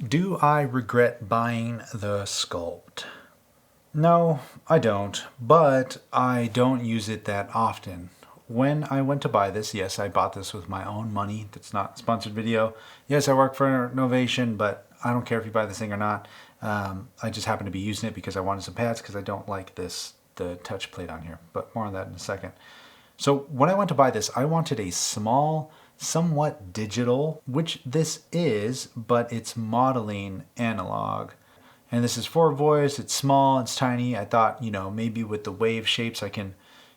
Do I regret buying the Skulpt? No, I don't, but I don't use it that often. When I went to buy this, yes, I bought this with my own money. That's not a sponsored video. Yes, I work for Novation, but I don't care if you buy this thing or not. I just happen to be using it because I wanted some pads because I don't like the touch plate on here, but more on that in a second. So when I went to buy this, I wanted a small, somewhat digital, which this is, but it's modeling analog. And this is for voice, it's small, it's tiny. I thought, maybe with the wave shapes I can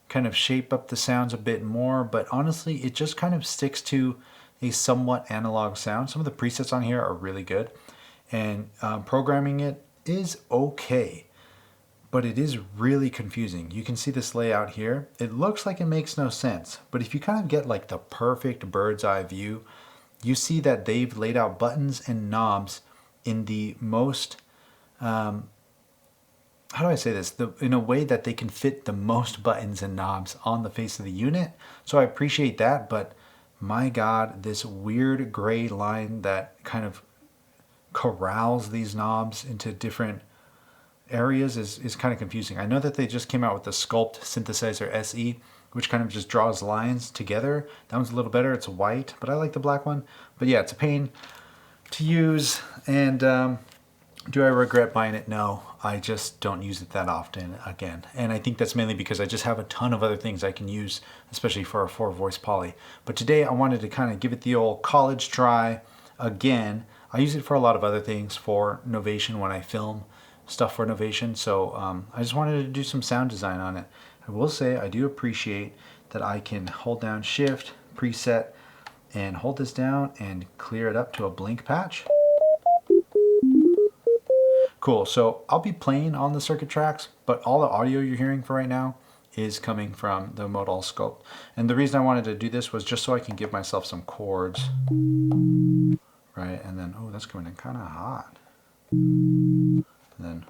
kind of shape up the sounds a bit more, but honestly, it just kind of sticks to a somewhat analog sound. Some of the presets on here are really good, and programming it is okay, but it is really confusing. You can see this layout here. It looks like it makes no sense, but if you kind of get like the perfect bird's eye view, you see that they've laid out buttons and knobs in the most how do I say this? In a way that they can fit the most buttons and knobs on the face of the unit. So I appreciate that, but my God, this weird gray line that kind of corrals these knobs into different areas is kind of confusing. I know that they just came out with the Skulpt Synthesizer SE, which kind of just draws lines together. That one's a little better. It's white, but I like the black one. But yeah, it's a pain to use, and do I regret buying it? No, I just don't use it that often again. And I think that's mainly because I just have a ton of other things I can use, especially for a 4-voice poly. But today I wanted to kind of give it the old college try again. I use it for a lot of other things, for Novation when I film stuff for Novation. So I just wanted to do some sound design on it. I will say I do appreciate that I can hold down Shift, Preset, and hold this down and clear it up to a blink patch. Cool, so I'll be playing on the circuit tracks, but all the audio you're hearing for right now is coming from the Modal Skulpt. And the reason I wanted to do this was just so I can give myself some chords, right? And then, oh, that's coming in kind of hot. And then,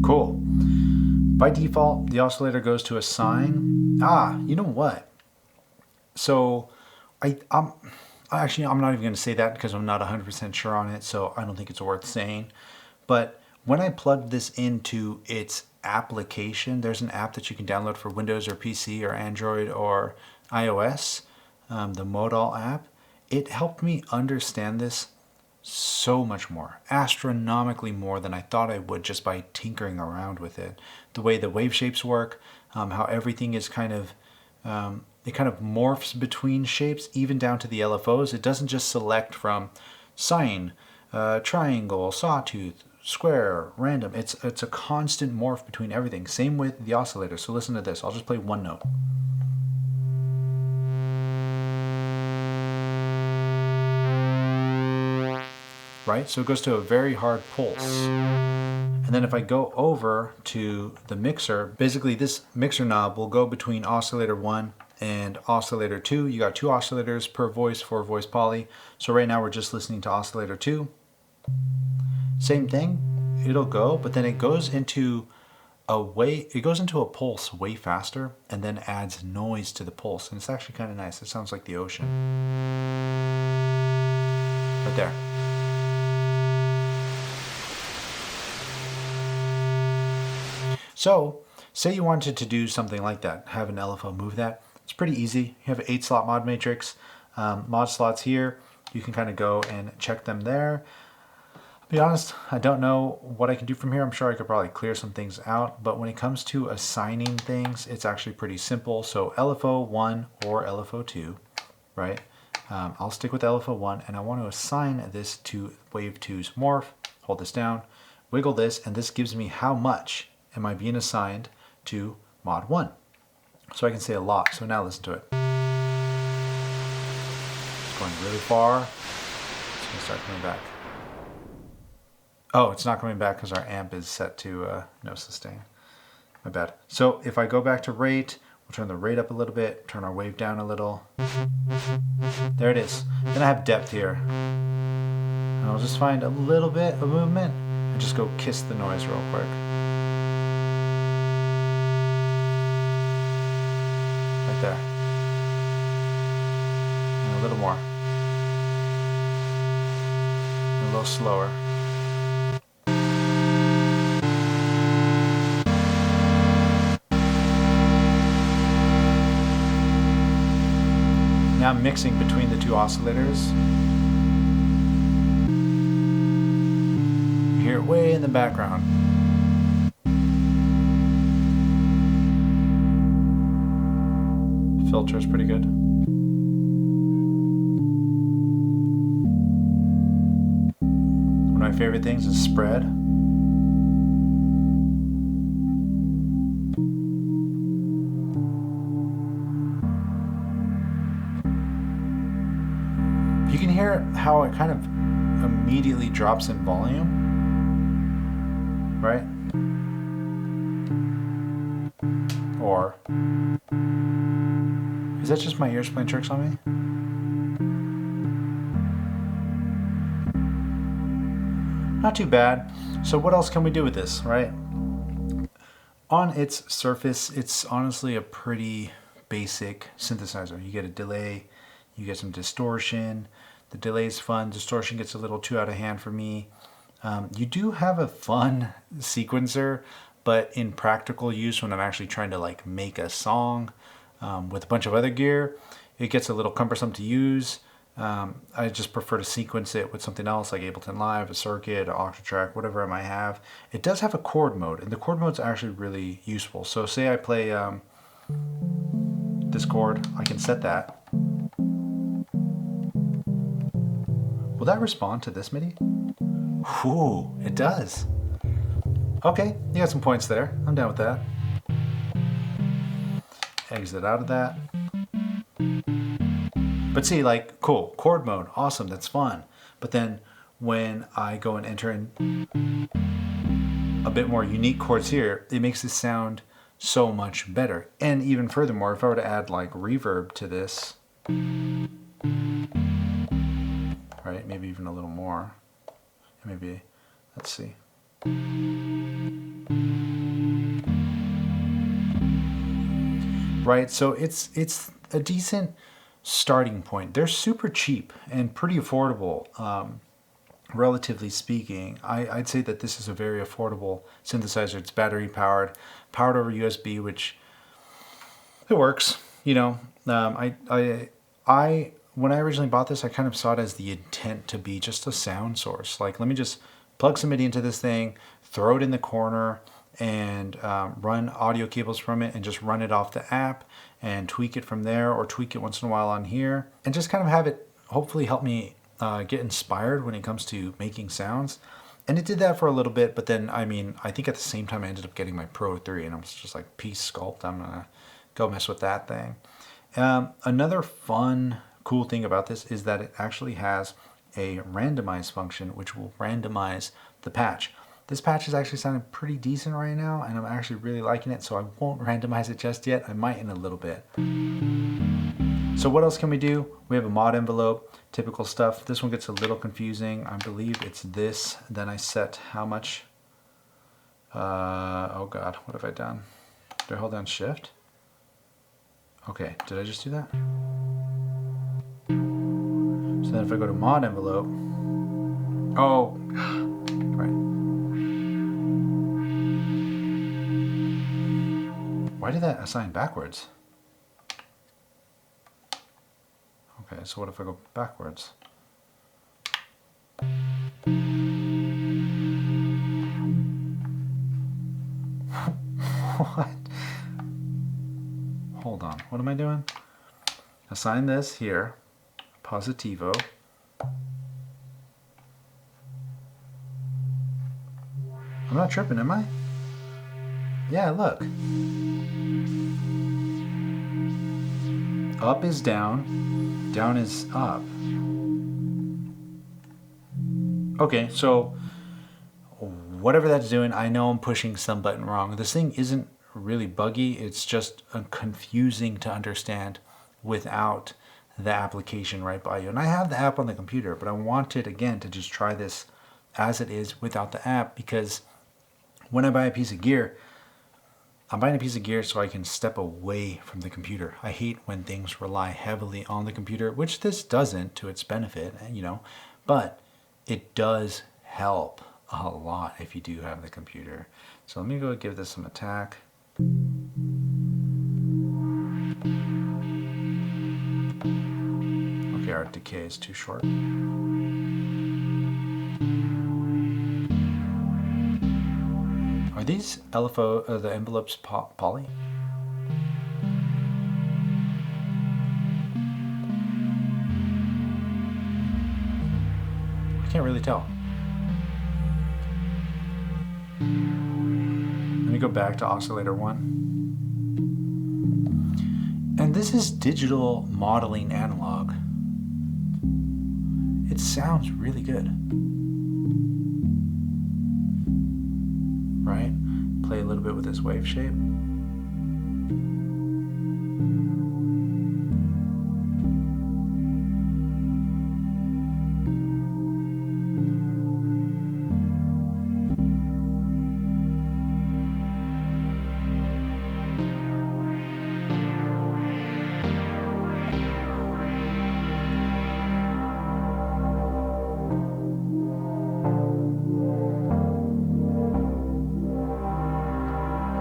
cool. By default, the oscillator goes to a sine. You know what? So I'm not even going to say that because I'm not 100% sure on it, so I don't think it's worth saying. But when I plugged this into its application, there's an app that you can download for Windows or PC or Android or iOS, the Modal app. It helped me understand this so much more, astronomically more than I thought I would just by tinkering around with it. The way the wave shapes work, how everything is kind of, it kind of morphs between shapes, even down to the LFOs. It doesn't just select from sine, triangle, sawtooth, square, random. It's a constant morph between everything. Same with the oscillator. So listen to this. I'll just play one note. Right? So it goes to a very hard pulse. And then if I go over to the mixer, basically this mixer knob will go between oscillator 1 and oscillator 2. You got 2 oscillators per voice for voice poly. So right now we're just listening to oscillator 2. Same thing, it'll go, but then it goes into a pulse way faster and then adds noise to the pulse. And it's actually kind of nice. It sounds like the ocean. Right there. So, say you wanted to do something like that, have an LFO move that. It's pretty easy. You have an 8-slot mod matrix, mod slots here. You can kind of go and check them there. I'll be honest, I don't know what I can do from here. I'm sure I could probably clear some things out, but when it comes to assigning things, it's actually pretty simple. So LFO 1 or LFO 2, right? I'll stick with LFO 1, and I want to assign this to Wave 2's morph. Hold this down, wiggle this, and this gives me how much am I being assigned to mod 1. So I can say a lot. So now listen to it. It's going really far. It's going to start coming back. Oh, it's not coming back because our amp is set to no sustain. My bad. So if I go back to rate, we'll turn the rate up a little bit, turn our wave down a little. There it is. Then I have depth here. And I'll just find a little bit of movement and just go kiss the noise real quick. Right there. And a little more. And a little slower. Now I'm mixing between the two oscillators. You hear it way in the background. Filter is pretty good. One of my favorite things is spread. You can hear how it kind of immediately drops in volume, right? Or is that just my ears playing tricks on me? Not too bad. So what else can we do with this, right? On its surface, it's honestly a pretty basic synthesizer. You get a delay, you get some distortion. The delay is fun. Distortion gets a little too out of hand for me. You do have a fun sequencer, but in practical use, when I'm actually trying to like make a song with a bunch of other gear, it gets a little cumbersome to use. I just prefer to sequence it with something else like Ableton Live, a circuit, an Octatrack, whatever I might have. It does have a chord mode, and the chord mode is actually really useful. So say I play this chord, I can set that. Will that respond to this MIDI? Ooh, it does. Okay, you got some points there. I'm down with that. Exit out of that. But see, like, cool, chord mode, awesome, that's fun. But then when I go and enter in a bit more unique chords here, it makes this sound so much better. And even furthermore, if I were to add like reverb to this, right, maybe even a little more, maybe, let's see. Right, so it's a decent starting point. They're super cheap and pretty affordable, relatively speaking. I'd say that this is a very affordable synthesizer. It's battery powered over USB, which it works. You know, when I originally bought this, I kind of saw it as the intent to be just a sound source. Like, let me just plug some MIDI into this thing, throw it in the corner, and run audio cables from it and just run it off the app and tweak it from there, or tweak it once in a while on here, and just kind of have it hopefully help me get inspired when it comes to making sounds. And it did that for a little bit, but then, I mean, I think at the same time I ended up getting my Pro 3, and I was just like, peace, Skulpt, I'm gonna go mess with that thing. Another fun, cool thing about this is that it actually has a randomize function, which will randomize the patch. This patch is actually sounding pretty decent right now, and I'm actually really liking it, so I won't randomize it just yet. I might in a little bit. So what else can we do? We have a mod envelope, typical stuff. This one gets a little confusing. I believe it's this. Then I set how much. Oh God, what have I done? Did I hold down Shift? Okay, did I just do that? So then if I go to mod envelope, oh, right. Why did that assign backwards? Okay, so what if I go backwards? What? Hold on, what am I doing? Assign this here, positivo. I'm not tripping, am I? Yeah, look. Up is down, down is up. Okay, so whatever that's doing, I know I'm pushing some button wrong. This thing isn't really buggy. It's just confusing to understand without the application right by you. And I have the app on the computer, but I wanted, again, to just try this as it is without the app, because when I buy a piece of gear, I'm buying a piece of gear so I can step away from the computer. I hate when things rely heavily on the computer, which this doesn't to its benefit, you know, but it does help a lot if you do have the computer. So let me go give this some attack. Okay, our decay is too short. Are these LFO, the envelopes poly? I can't really tell. Let me go back to oscillator 1. And this is digital modeling analog. It sounds really good. Right? Play a little bit with this wave shape.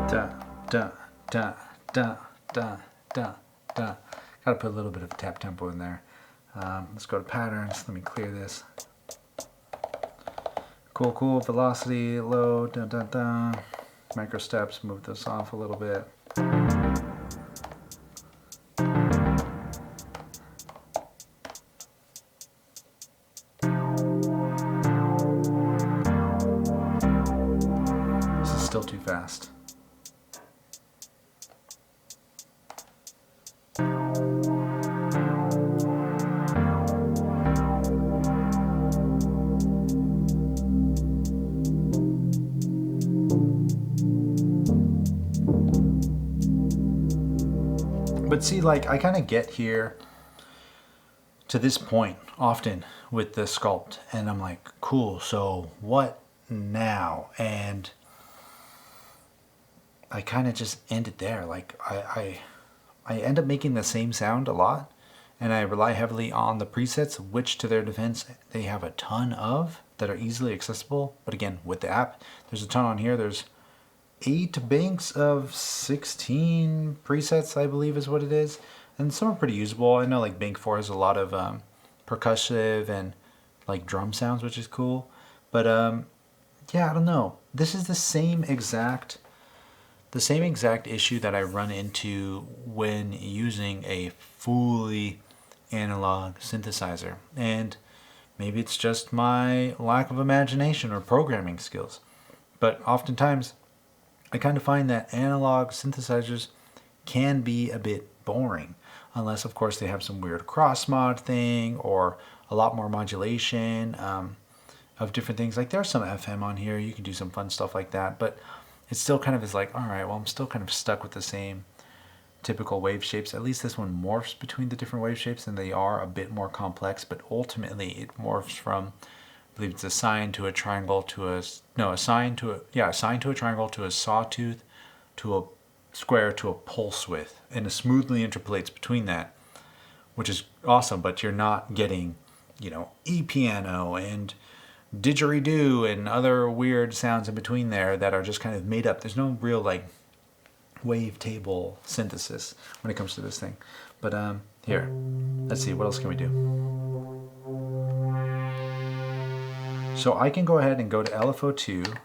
Da, da, da, da, da, da, da. Gotta put a little bit of tap tempo in there. Let's go to patterns. Let me clear this. Cool, cool. Velocity, low, da, da, da. Micro steps, move this off a little bit. This is still too fast. But see, like, I kind of get here to this point often with the sculpt, and I'm like, cool, so what now? And I kind of just end it there. Like, I end up making the same sound a lot, and I rely heavily on the presets, which, to their defense, they have a ton of that are easily accessible. But again, with the app, there's a ton on here. There's 8 banks of 16 presets, I believe is what it is. And some are pretty usable. I know like bank 4 has a lot of percussive and like drum sounds, which is cool. But yeah, I don't know. This is the same exact issue that I run into when using a fully analog synthesizer. And maybe it's just my lack of imagination or programming skills. But oftentimes, I kind of find that analog synthesizers can be a bit boring, unless of course they have some weird cross mod thing or a lot more modulation of different things. Like there's some FM on here, you can do some fun stuff like that, but it still kind of is like, all right, well, I'm still kind of stuck with the same typical wave shapes. At least this one morphs between the different wave shapes, and they are a bit more complex, but ultimately it morphs from, I believe it's a sine to a triangle to a sine to a triangle to a sawtooth to a square to a pulse width, and it smoothly interpolates between that, which is awesome. But you're not getting, E piano and didgeridoo and other weird sounds in between there that are just kind of made up. There's no real like wavetable synthesis when it comes to this thing. But here, let's see, what else can we do? So I can go ahead and go to LFO2,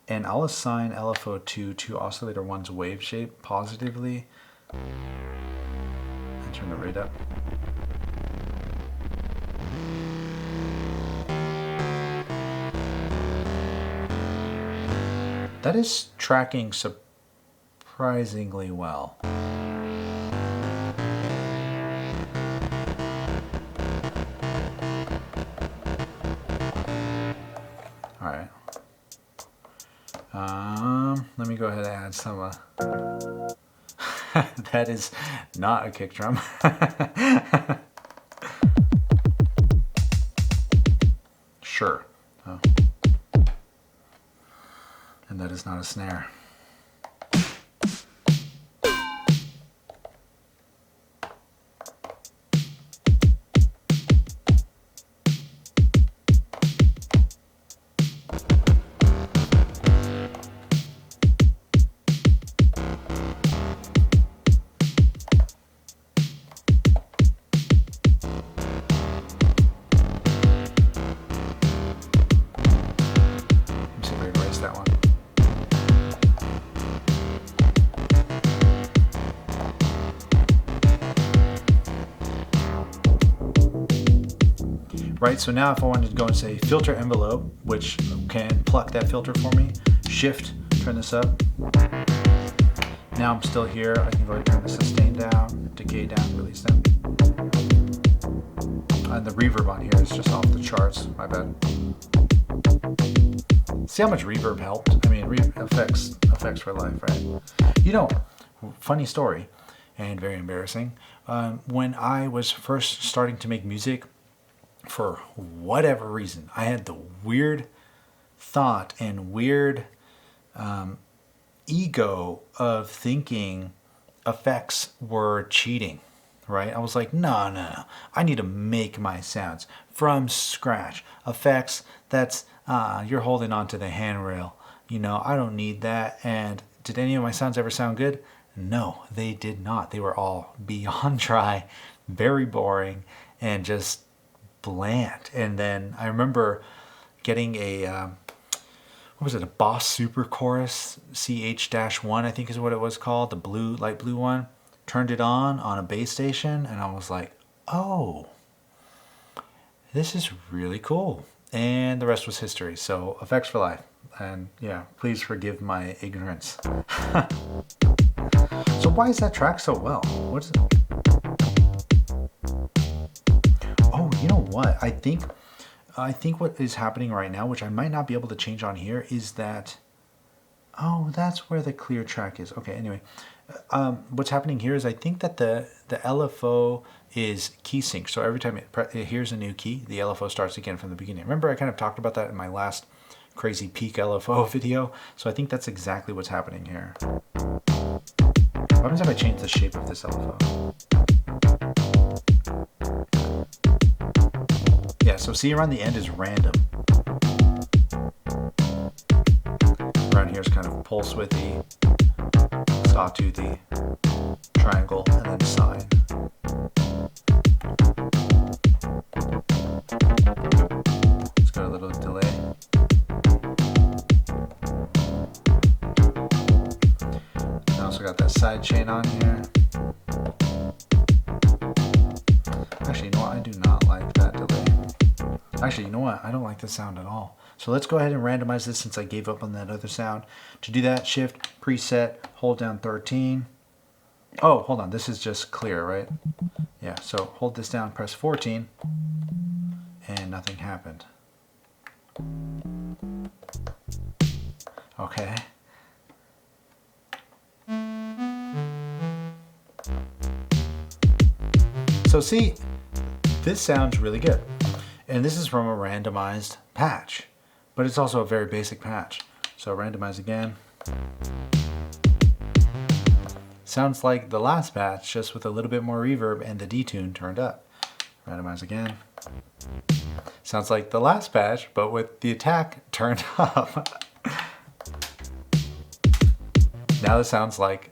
and I'll assign LFO2 to oscillator 1's wave shape positively. And turn the rate up. That is tracking surprisingly well. Alright. Let me go ahead and add some That is not a kick drum. Sure. Oh. And that is not a snare. That one. Right, so now if I wanted to go and say filter envelope, which can pluck that filter for me, shift, turn this up. Now I'm still here, I can go ahead and turn the sustain down, decay down, release down. And the reverb on here is just off the charts, my bad. See how much reverb helped? I mean, effects for life, right? You know, funny story, and very embarrassing. When I was first starting to make music, for whatever reason, I had the weird thought and weird ego of thinking effects were cheating, right? I was like, no. I need to make my sounds from scratch. Effects, that's... you're holding on to the handrail. You know, I don't need that. And did any of my sounds ever sound good? No, they did not. They were all beyond dry, very boring, and just bland. And then I remember getting a, what was it, a Boss Super Chorus CH-1, I think is what it was called, the blue, light blue one. Turned it on a bass station, and I was like, oh, this is really cool. And the rest was history. So effects for life. And yeah, please forgive my ignorance. So why is that track so well? What is it? Oh, you know what? I think what is happening right now, which I might not be able to change on here, is that, oh, that's where the clear track is. Okay, anyway. What's happening here is I think that the LFO is key sync. So every time it hears a new key, the LFO starts again from the beginning. Remember I kind of talked about that in my last crazy peak LFO video? So I think that's exactly what's happening here. What happens if I change the shape of this LFO? Yeah, so see around the end is random. Around here is kind of pulse widthy, sawtoothy, triangle, and then sine. Let's go a little delay. I also got that side chain on here. Actually, you know what? I do not like that delay. Actually, you know what? I don't like this sound at all. So let's go ahead and randomize this since I gave up on that other sound. To do that, shift, preset, hold down 13. Oh, hold on. This is just clear, right? Yeah, so hold this down, press 14, and nothing happened. Okay. So see, this sounds really good. And this is from a randomized patch, but it's also a very basic patch. So randomize again. Sounds like the last patch, just with a little bit more reverb and the detune turned up. Randomize again. Sounds like the last patch, but with the attack turned up. Now this sounds like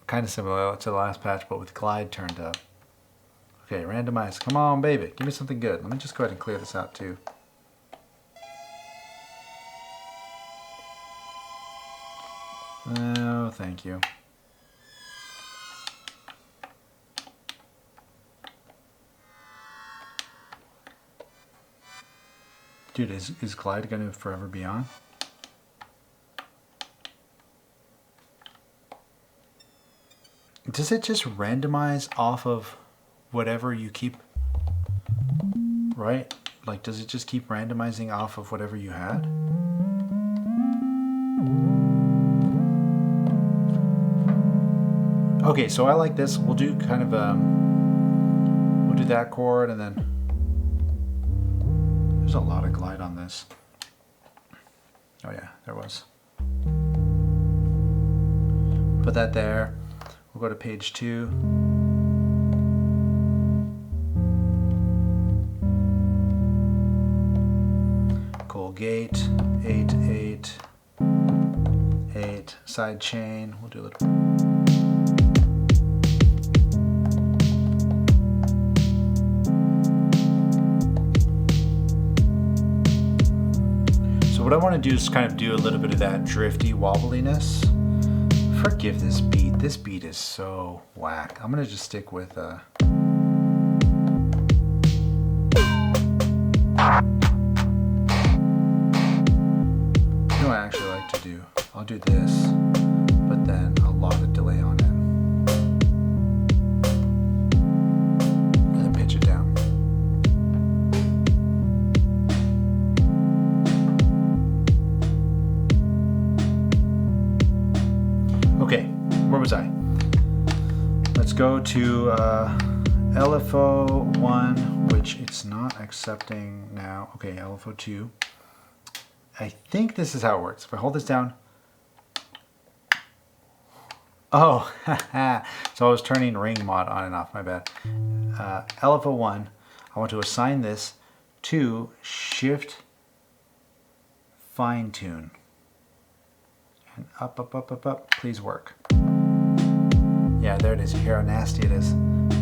kind of similar to the last patch, but with glide turned up. Okay, randomize. Come on, baby. Give me something good. Let me just go ahead and clear this out too. Oh, thank you. Dude, is glide going to forever be on? Does it just randomize off of whatever you keep, right? Like, does it just keep randomizing off of whatever you had? Okay, so I like this. We'll do kind of we'll do that chord, and then there's a lot of glide on this. Oh yeah, there was. Put that there. We'll go to page 2. Cool gate, 8, 8, 8, side chain. We'll do a little. So what I want to do is kind of do a little bit of that drifty wobbliness. Forgive this beat. This beat is so whack. I'm going to just stick with You know what I actually like to do? I'll do this, but then a lot of delay on it. And then pitch it down. Okay, where was I? Let's go to LFO1, which it's not accepting now. Okay, LFO2. I think this is how it works. If I hold this down. Oh, so I was turning ring mod on and off, my bad. LFO1, I want to assign this to shift fine tune. And up, up, up, up, up, please work. Yeah, there it is. You hear how nasty it is.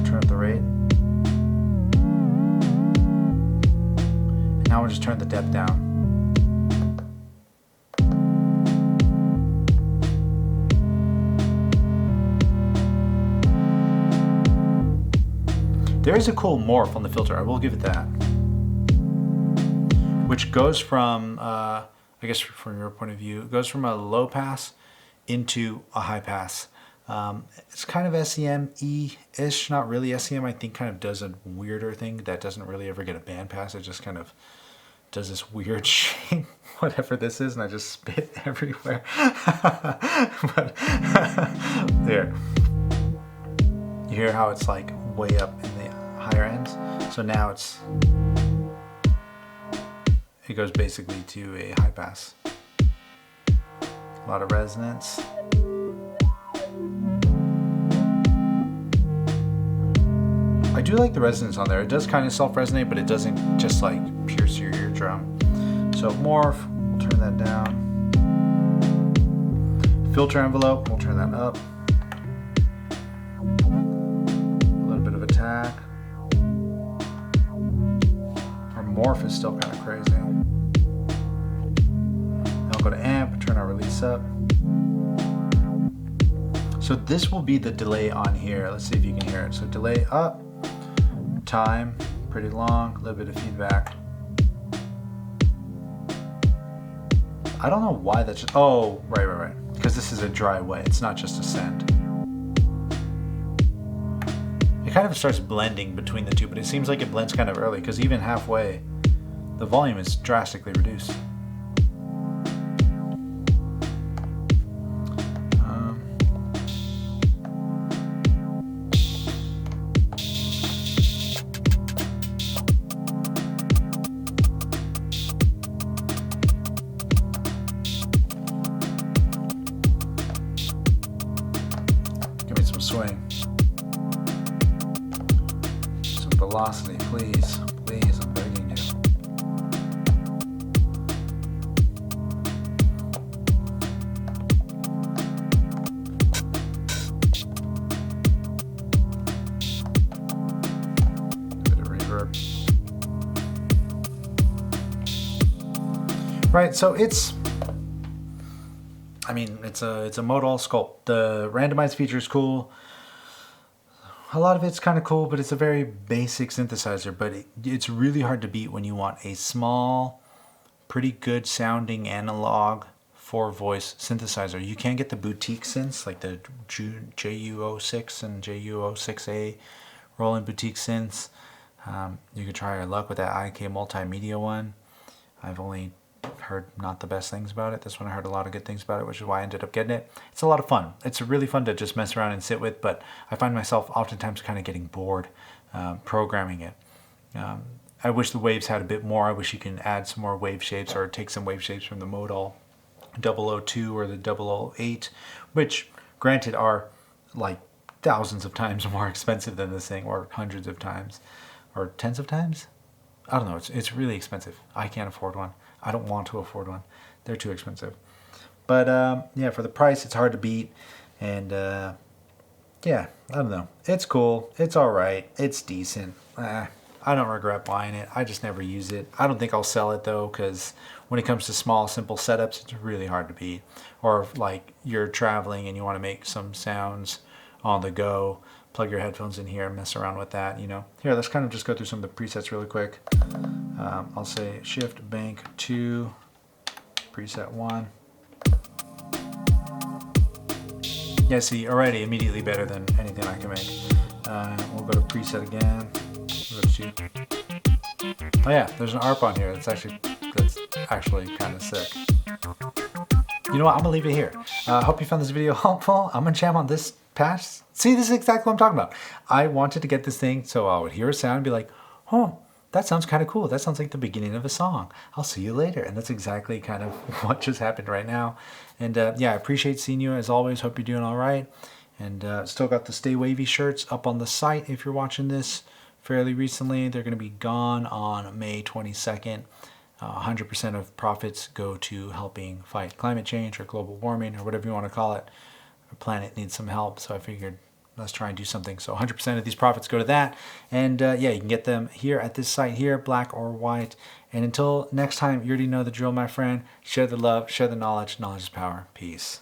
Turn up the rate. Now we'll just turn the depth down. There is a cool morph on the filter, I will give it that. Which goes from, I guess from your point of view, it goes from a low pass into a high pass. It's kind of SEM-y-ish, not really SEM. I think kind of does a weirder thing that doesn't really ever get a band pass. It just kind of does this weird shape, whatever this is, and I just spit everywhere. But there. You hear how it's like way up in the higher ends? So now it goes basically to a high pass. A lot of resonance. I do like the resonance on there. It does kind of self-resonate, but it doesn't just like pierce your eardrum. So morph, we'll turn that down. Filter envelope, we'll turn that up. A little bit of attack. Our morph is still kind of crazy. Now I'll go to amp, turn our release up. So this will be the delay on here. Let's see if you can hear it. So delay up. Time, pretty long, a little bit of feedback. I don't know why that's just, oh, right. Because this is a dry way, it's not just a send. It kind of starts blending between the two, but it seems like it blends kind of early, because even halfway, the volume is drastically reduced. Swing. Some velocity, please. Please, I'm begging you. Bit of reverb. Right, so it's a Modal Skulpt. The randomized feature is cool. A lot of it's kind of cool, but it's a very basic synthesizer, but it's really hard to beat when you want a small, pretty good sounding analog 4-voice synthesizer. You can get the boutique synths, like the JU06 and JU06A Roland boutique synths. You could try your luck with that IK multimedia one. I've only heard not the best things about it. This one I heard a lot of good things about it, which is why I ended up getting it. It's a lot of fun. It's really fun to just mess around and sit with, but I find myself oftentimes kind of getting bored programming it. I wish the waves had a bit more. I wish you can add some more wave shapes or take some wave shapes from the Modal 002 or the 008, which granted are like thousands of times more expensive than this thing, or hundreds of times, or tens of times. I don't know. It's really expensive. I can't afford one. I don't want to afford one. They're too expensive. But yeah, for the price, it's hard to beat. And yeah, I don't know. It's cool. It's all right. It's decent. I don't regret buying it. I just never use it. I don't think I'll sell it though, because when it comes to small, simple setups, it's really hard to beat. Or if like you're traveling and you want to make some sounds on the go, plug your headphones in here and mess around with that, you know. Here, let's kind of just go through some of the presets really quick. I'll say Shift Bank 2, preset 1. Yeah, see, already immediately better than anything I can make. We'll go to preset again. We'll go to 2. Oh yeah, there's an ARP on here. That's actually kind of sick. You know what? I'm gonna leave it here. Hope you found this video helpful. I'm gonna jam on this patch. See, this is exactly what I'm talking about. I wanted to get this thing so I would hear a sound and be like, oh, that sounds kind of cool. That sounds like the beginning of a song. I'll see you later. And that's exactly kind of what just happened right now. And yeah, I appreciate seeing you as always. Hope you're doing all right. And still got the Stay Wavy shirts up on the site if you're watching this fairly recently. They're going to be gone on May 22nd. 100% of profits go to helping fight climate change or global warming or whatever you want to call it. Our planet needs some help, so I figured let's try and do something. So 100% of these profits go to that. And yeah, you can get them here at this site here, black or white. And until next time, you already know the drill, my friend. Share the love, share the knowledge. Knowledge is power. Peace.